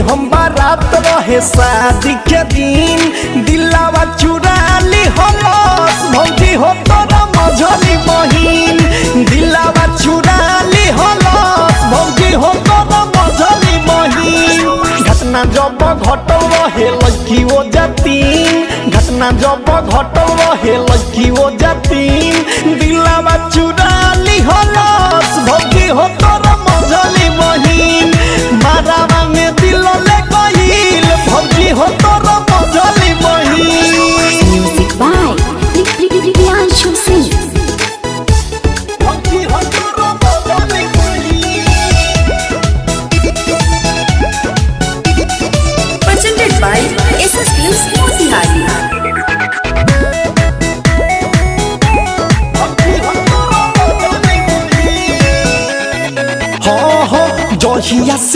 हम बारात रहे शादी के दिन दिलावा चुरा ली हलस भौजी हो तोरा मझली बहिन दिलावा चुरा ली हलस भौजी हो तोरा मझली बहिन घटना जब घटल रहे लड़की ओ जातीन घटना जब घटल रहे लड़की ओ जातीन दिलावा चुरा ली हलस भौजी हो तोरा मझली बहिन मारावा में दिल ले गइल भौजी हो तोरा मझली बहिन। Music by Priyanshu Singh. भौजी हो तोरा मझली बहिन। Presented by SS Films Motihari. जहिया से